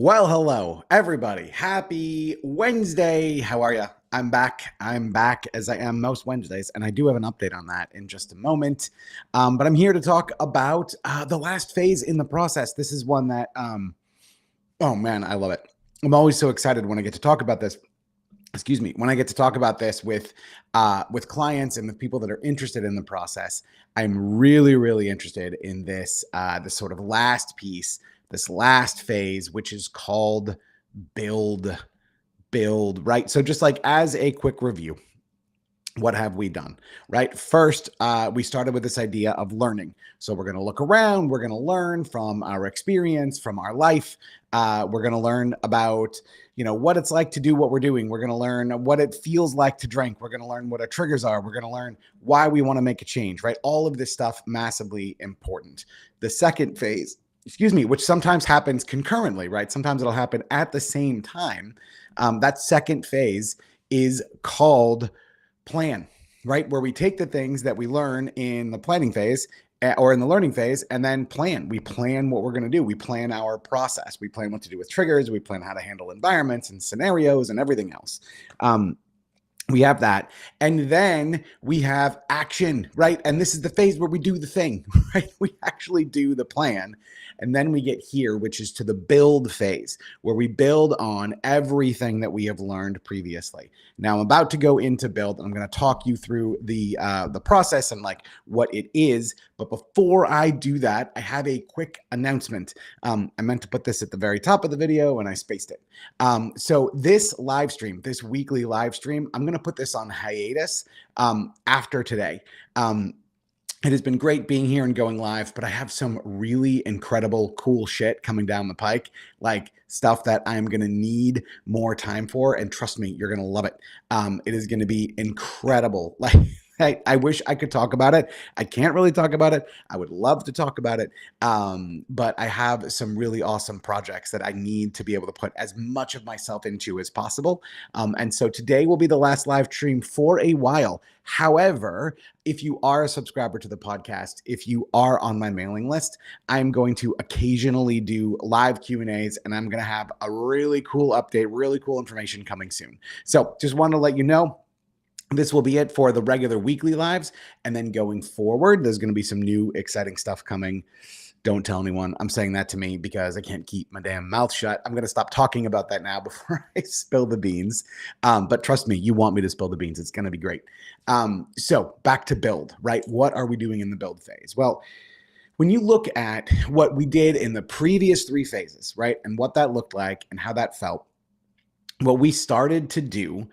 Well, hello, everybody. Happy Wednesday. How are you? I'm back. I'm back as I am most Wednesdays, and I do have an update on that in just a moment. But I'm here to talk about the last phase in the process. This is one that, oh man, I love it. I'm always so excited when I get to talk about this. Excuse me, when I get to talk about this with clients and with people that are interested in the process. I'm really interested in this sort of last piece, this last phase, which is called build. Build, right? So just like as a quick review, what have we done, right? First, we started with this idea of learning. So we're going to look around, we're going to learn from our experience, from our life. We're going to learn about, what it's like to do what we're doing. We're going to learn what it feels like to drink. We're going to learn what our triggers are. We're going to learn why we want to make a change, right? All of this stuff, massively important. The second phase, which sometimes happens concurrently, right? Sometimes it'll happen at the same time. That second phase is called plan, right? Where we take the things that we learn in the planning phase or in the learning phase and then plan. We plan what we're going to do. We plan our process. We plan what to do with triggers. We plan how to handle environments and scenarios and everything else. We have that. And then we have action, right? And this is the phase where we do the thing, right? We actually do the plan. And then we get here, which is to the build phase, where we build on everything that we have learned previously. Now I'm about to go into build, and I'm going to talk you through the process and like what it is. But before I do that, I have a quick announcement. I meant to put this at the very top of the video and I spaced it. So this live stream, this weekly live stream, I'm going to put this on hiatus after today. It has been great being here and going live, but I have some really incredible, cool shit coming down the pike, like stuff that I'm going to need more time for. And trust me, you're going to love it. It is going to be incredible. I wish I could talk about it. I can't really talk about it. I would love to talk about it. But I have some really awesome projects that I need to be able to put as much of myself into as possible. And so today will be the last live stream for a while. However, if you are a subscriber to the podcast, if you are on my mailing list, I'm going to occasionally do live Q&As, and I'm going to have a really cool update, really cool information coming soon. So just wanted to let you know, this will be it for the regular weekly lives. And then going forward, there's going to be some new exciting stuff coming. Don't tell anyone. I'm saying that to me because I can't keep my damn mouth shut. I'm going to stop talking about that now before I spill the beans. But trust me, you want me to spill the beans. It's going to be great. So back to build, right? What are we doing in the build phase? Well, when you look at what we did in the previous 3 phases, right? And what that looked like and how that felt, what we started to do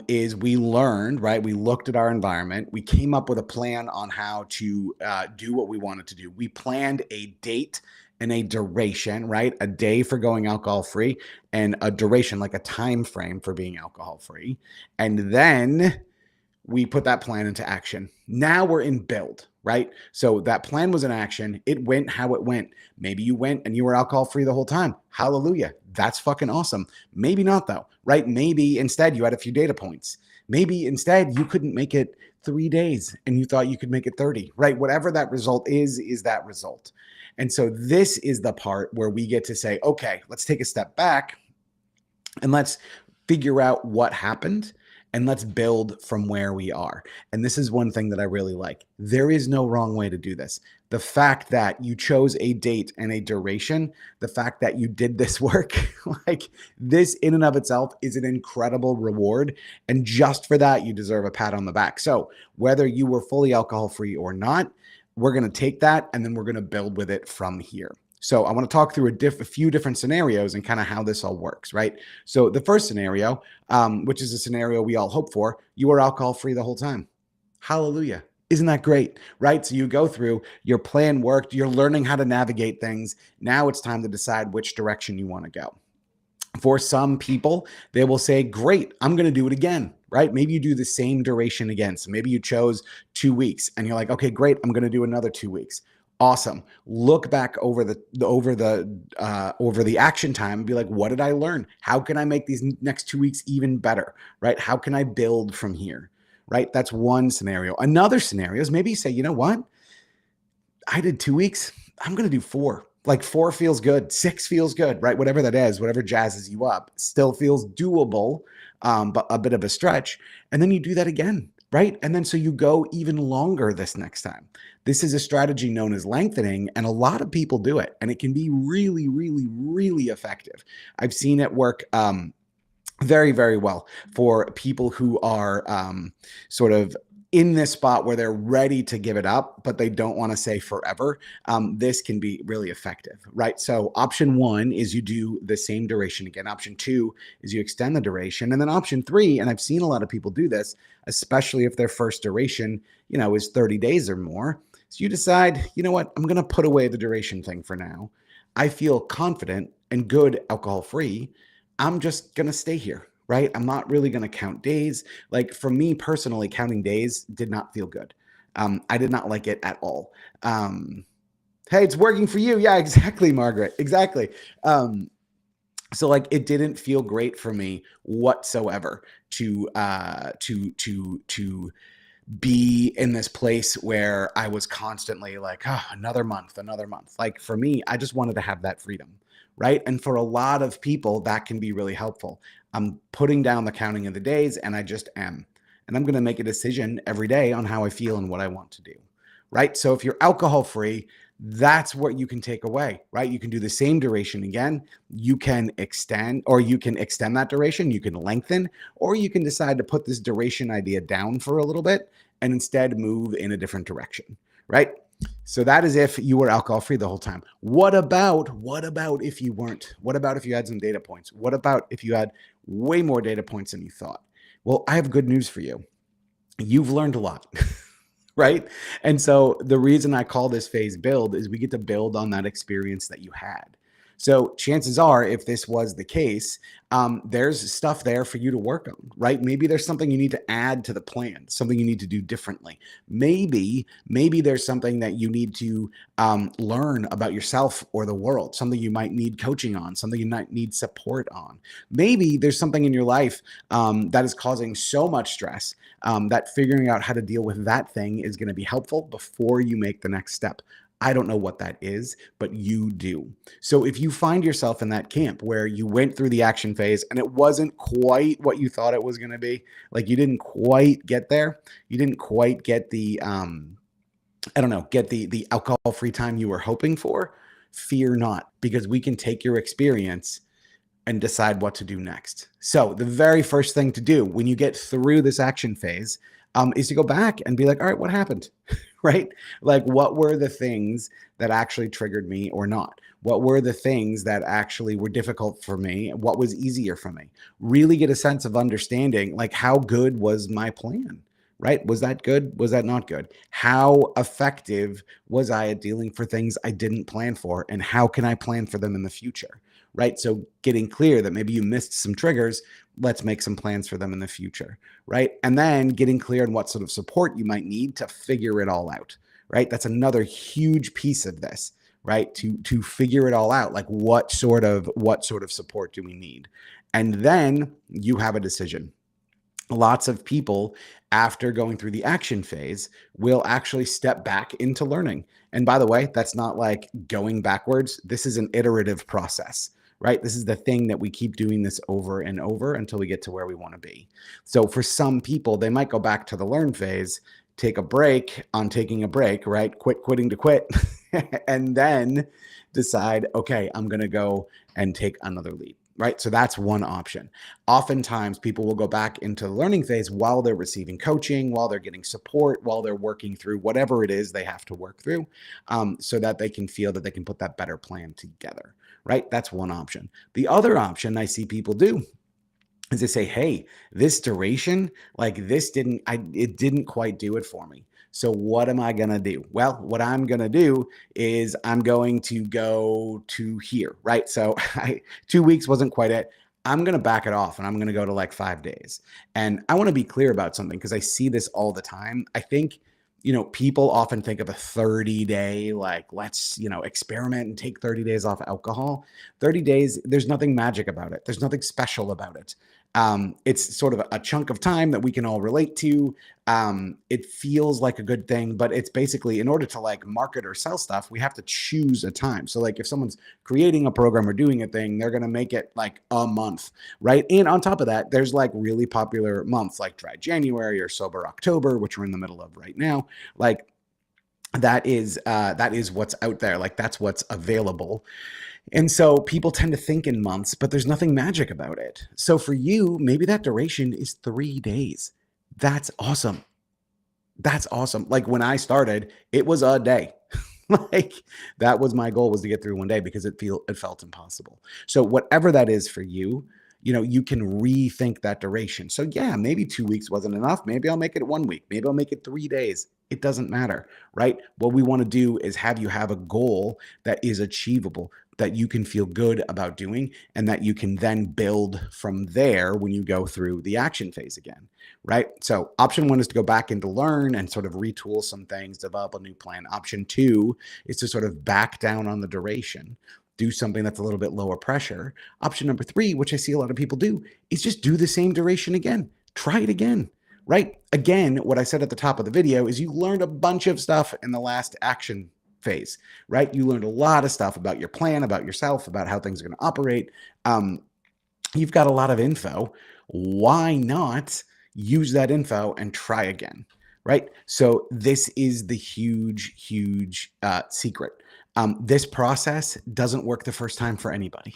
is we learned, right? We looked at our environment. We came up with a plan on how to do what we wanted to do. We planned a date and a duration, right? A day for going alcohol free and a duration, like a time frame for being alcohol free. And then we put that plan into action. Now we're in build, right? So that plan was in action. It went how it went. Maybe you went and you were alcohol free the whole time. Hallelujah. That's fucking awesome. Maybe not though, right? Maybe instead you had a few data points. Maybe instead you couldn't make it 3 days and you thought you could make it 30, right? Whatever that result is that result. And so this is the part where we get to say, okay, let's take a step back and let's figure out what happened. And let's build from where we are. And this is one thing that I really like. There is no wrong way to do this. The fact that you chose a date and a duration, the fact that you did this work, like this in and of itself is an incredible reward. And just for that, you deserve a pat on the back. So whether you were fully alcohol free or not, we're going to take that and then we're going to build with it from here. So I want to talk through a few different scenarios and kind of how this all works, right? So the first scenario, which is a scenario we all hope for, you are alcohol free the whole time. Hallelujah. Isn't that great, right? So you go through, your plan worked, you're learning how to navigate things. Now it's time to decide which direction you want to go. For some people, they will say, great, I'm going to do it again, right? Maybe you do the same duration again. So maybe you chose 2 weeks and you're like, okay, great, I'm going to do another 2 weeks. Awesome. Look back over the action time and be like, what did I learn? How can I make these next 2 weeks even better, right? How can I build from here, right? That's one scenario. Another scenario is maybe you say, you know what? I did 2 weeks. I'm going to do 4. Like 4 feels good, 6 feels good, right? Whatever that is, whatever jazzes you up, still feels doable, but a bit of a stretch. And then you do that again, right? And then so you go even longer this next time. This is a strategy known as lengthening, and a lot of people do it, and it can be really, really, really effective. I've seen it work very, very well for people who are sort of in this spot where they're ready to give it up, but they don't want to say forever. This can be really effective, right? So option one is you do the same duration again. Option two is you extend the duration. And then option three, and I've seen a lot of people do this, especially if their first duration, is 30 days or more. So you decide, you know what, I'm going to put away the duration thing for now. I feel confident and good alcohol free. I'm just going to stay here, right? I'm not really going to count days. Like for me personally, counting days did not feel good. I did not like it at all. Hey, it's working for you. Yeah, exactly, Margaret. Exactly. So like it didn't feel great for me whatsoever to be in this place where I was constantly like, oh, another month, another month. Like for me, I just wanted to have that freedom, right? And for a lot of people, that can be really helpful. I'm putting down the counting of the days and I just am. And I'm going to make a decision every day on how I feel and what I want to do, right? So if you're alcohol free, that's what you can take away, right? You can do the same duration again. You can extend, or you can extend that duration. You can lengthen, or you can decide to put this duration idea down for a little bit and instead move in a different direction, right? So that is if you were alcohol free the whole time. What about if you weren't? What about if you had some data points? What about if you had way more data points than you thought? Well, I have good news for you. You've learned a lot. Right? And so the reason I call this phase build is we get to build on that experience that you had. So chances are, if this was the case, there's stuff there for you to work on, right? Maybe there's something you need to add to the plan, something you need to do differently. Maybe there's something that you need to learn about yourself or the world, something you might need coaching on, something you might need support on. Maybe there's something in your life that is causing so much stress that figuring out how to deal with that thing is going to be helpful before you make the next step. I don't know what that is, but you do. So if you find yourself in that camp where you went through the action phase and it wasn't quite what you thought it was going to be, like you didn't quite get there, you didn't quite get the, get the alcohol-free time you were hoping for, fear not, because we can take your experience and decide what to do next. So the very first thing to do when you get through this action phase is to go back and be like, all right, what happened? Right? Like, what were the things that actually triggered me or not? What were the things that actually were difficult for me? What was easier for me? Really get a sense of understanding, like, how good was my plan? Right? Was that good? Was that not good? How effective was I at dealing for things I didn't plan for? And how can I plan for them in the future? Right? So getting clear that maybe you missed some triggers, let's make some plans for them in the future, right? And then getting clear on what sort of support you might need to figure it all out, right? That's another huge piece of this, right? To figure it all out, like what sort of support do we need? And then you have a decision. Lots of people, after going through the action phase, will actually step back into learning. And by the way, that's not like going backwards. This is an iterative process, right? This is the thing that we keep doing this over and over until we get to where we want to be. So for some people, they might go back to the learn phase, take a break on taking a break, right? Quitting to quit, and then decide, okay, I'm going to go and take another leap. Right? So that's one option. Oftentimes people will go back into the learning phase while they're receiving coaching, while they're getting support, while they're working through whatever it is they have to work through, so that they can feel that they can put that better plan together, right? That's one option. The other option I see people do is they say, hey, this duration, like this it didn't quite do it for me. So what am I going to do? Well, what I'm going to do is I'm going to go to here, right? So 2 weeks wasn't quite it. I'm going to back it off and I'm going to go to like 5 days. And I want to be clear about something because I see this all the time. I think, people often think of a 30-day, like, let's, experiment and take 30 days off alcohol. 30 days, there's nothing magic about it. There's nothing special about it. It's sort of a chunk of time that we can all relate to. It feels like a good thing, but it's basically, in order to like market or sell stuff, we have to choose a time. So like if someone's creating a program or doing a thing, they're going to make it like a month, right? And on top of that, there's like really popular months like Dry January or Sober October, which we're in the middle of right now. Like that is what's out there. Like that's what's available. And so people tend to think in months, but there's nothing magic about it. So for you, maybe that duration is 3 days. That's awesome. That's awesome. Like when I started, it was a day. Like that was my goal, was to get through one day, because it felt impossible. So whatever that is for you, you can rethink that duration. So yeah, maybe 2 weeks wasn't enough. Maybe I'll make it 1 week. Maybe I'll make it 3 days. It doesn't matter, right? What we want to do is have you have a goal that is achievable, that you can feel good about doing, and that you can then build from there when you go through the action phase again, right? So option one is to go back and to learn and sort of retool some things, develop a new plan. Option two is to sort of back down on the duration, do something that's a little bit lower pressure. Option number three, which I see a lot of people do, is just do the same duration again. Try it again, right? Again, what I said at the top of the video is you learned a bunch of stuff in the last action phase, right? You learned a lot of stuff about your plan, about yourself, about how things are going to operate. You've got a lot of info. Why not use that info and try again, right? So this is the huge secret. This process doesn't work the first time for anybody,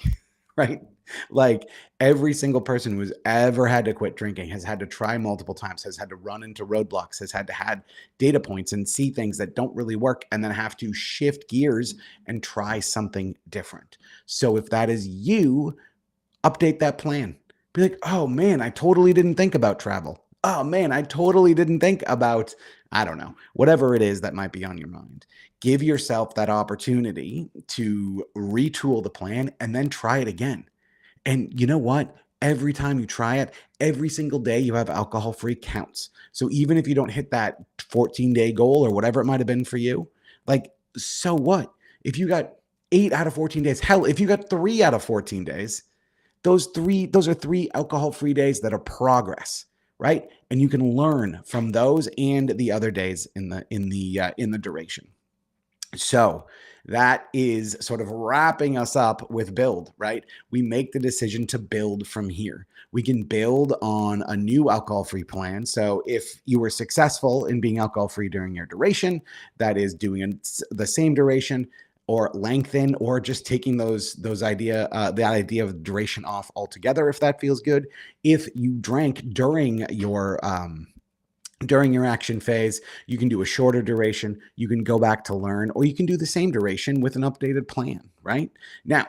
right? Like every single person who's ever had to quit drinking has had to try multiple times, has had to run into roadblocks, has had to had data points and see things that don't really work, and then have to shift gears and try something different. So if that is you, update that plan. Be like, oh man, I totally didn't think about travel. Oh man, I totally didn't think about, I don't know, whatever it is that might be on your mind. Give yourself that opportunity to retool the plan and then try it again. And you know what? Every time you try it, every single day you have alcohol free counts. So even if you don't hit that 14-day goal or whatever it might have been for you, like, so what? If you got 8 out of 14 days, hell, if you got 3 out of 14 days, those are 3 alcohol free days that are progress, right? And you can learn from those and the other days in the duration. So that is sort of wrapping us up with build, right? We make the decision to build from here. We can build on a new alcohol-free plan. So if you were successful in being alcohol-free during your duration, that is doing the same duration or lengthen, or just taking the idea of duration off altogether, if that feels good. If you drank during your action phase, you can do a shorter duration, you can go back to learn, or you can do the same duration with an updated plan, right? Now,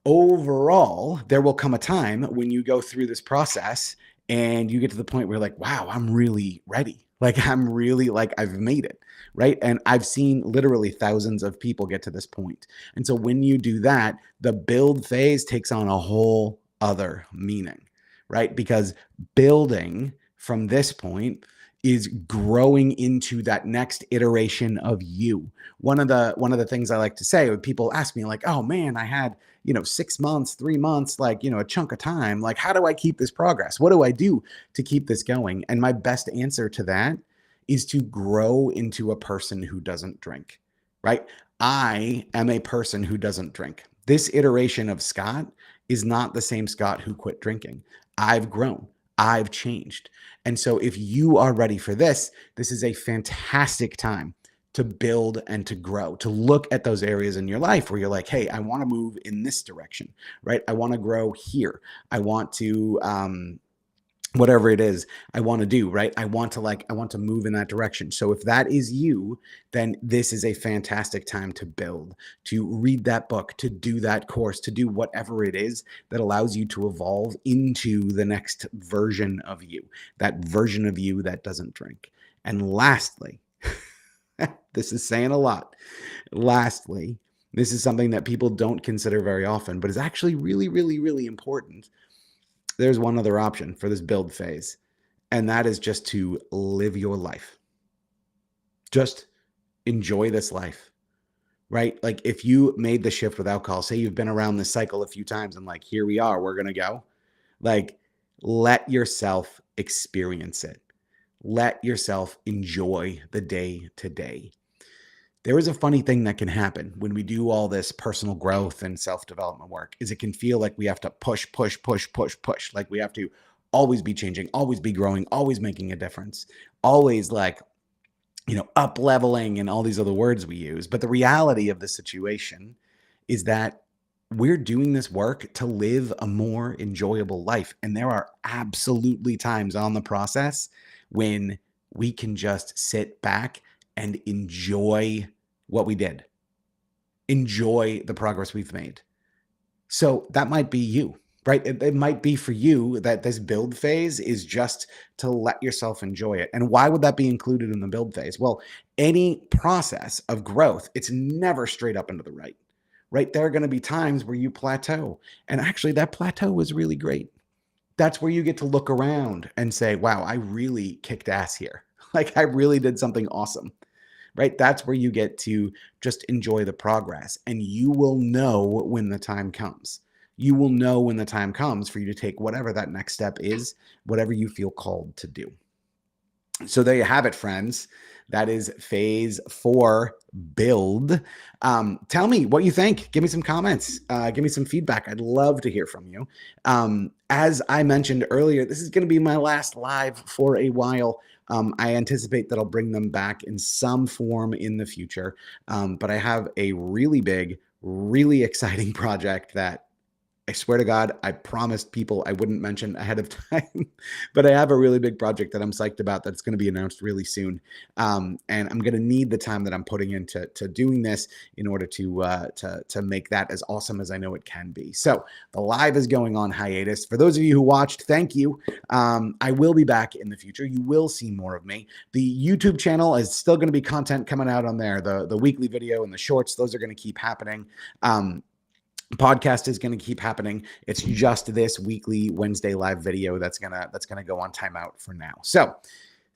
overall, there will come a time when you go through this process and you get to the point where you're like, wow, I'm really ready. Like I'm really like, I've made it, right? And I've seen literally thousands of people get to this point. And so when you do that, the build phase takes on a whole other meaning, right? Because building from this point is growing into that next iteration of you. One of the things I like to say when people ask me like, oh man, I had, 6 months, 3 months, like, a chunk of time, like, how do I keep this progress? What do I do to keep this going? And my best answer to that is to grow into a person who doesn't drink, right? I am a person who doesn't drink. This iteration of Scott is not the same Scott who quit drinking. I've grown. I've changed. And so if you are ready for this, this is a fantastic time to build and to grow, to look at those areas in your life where you're like, hey, I want to move in this direction, right? I want to grow here. I want to, whatever it is I want to do, right? I want to move in that direction. So if that is you, then this is a fantastic time to build, to read that book, to do that course, to do whatever it is that allows you to evolve into the next version of you, that version of you that doesn't drink. And lastly, this is saying a lot. Lastly, this is something that people don't consider very often, but is actually really, really, really important. There's one other option for this build phase, and that is just to live your life. Just enjoy this life, right? Like if you made the shift with alcohol, say you've been around this cycle a few times and like, here we are, we're going to go. Like Let yourself experience it. Let yourself enjoy the day to day. There is a funny thing that can happen when we do all this personal growth and self-development work is it can feel like we have to push, push, push, push, push. Like we have to always be changing, always be growing, always making a difference, always like, up leveling and all these other words we use. But the reality of the situation is that we're doing this work to live a more enjoyable life. And there are absolutely times on the process when we can just sit back and enjoy what we did, enjoy the progress we've made. So that might be you, right? It might be for you that this build phase is just to let yourself enjoy it. And why would that be included in the build phase? Well, any process of growth, it's never straight up into the right? There are going to be times where you plateau. And actually, that plateau was really great. That's where you get to look around and say, wow, I really kicked ass here. Like I really did something awesome, right? That's where you get to just enjoy the progress. And you will know when the time comes. You will know when the time comes for you to take whatever that next step is, whatever you feel called to do. So there you have it, friends. That is phase 4 build. Tell me what you think. Give me some comments. Give me some feedback. I'd love to hear from you. As I mentioned earlier, this is going to be my last live for a while. I anticipate that I'll bring them back in some form in the future. But I have a really big, really exciting project that I swear to God, I promised people I wouldn't mention ahead of time, but I have a really big project that I'm psyched about that's going to be announced really soon. And I'm going to need the time that I'm putting into doing this in order to make that as awesome as I know it can be. So the live is going on hiatus. For those of you who watched, thank you. I will be back in the future. You will see more of me. The YouTube channel is still going to be content coming out on there. The weekly video and the shorts, those are going to keep happening. Podcast is going to keep happening. It's just this weekly Wednesday live video that's gonna go on timeout for now. So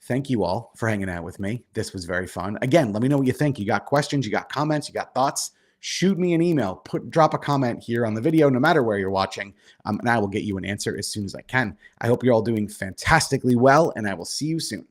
thank you all for hanging out with me. This was very fun. Again, let me know what you think. You got questions, you got comments, you got thoughts. Shoot me an email. Drop a comment here on the video, no matter where you're watching, and I will get you an answer as soon as I can. I hope you're all doing fantastically well, and I will see you soon.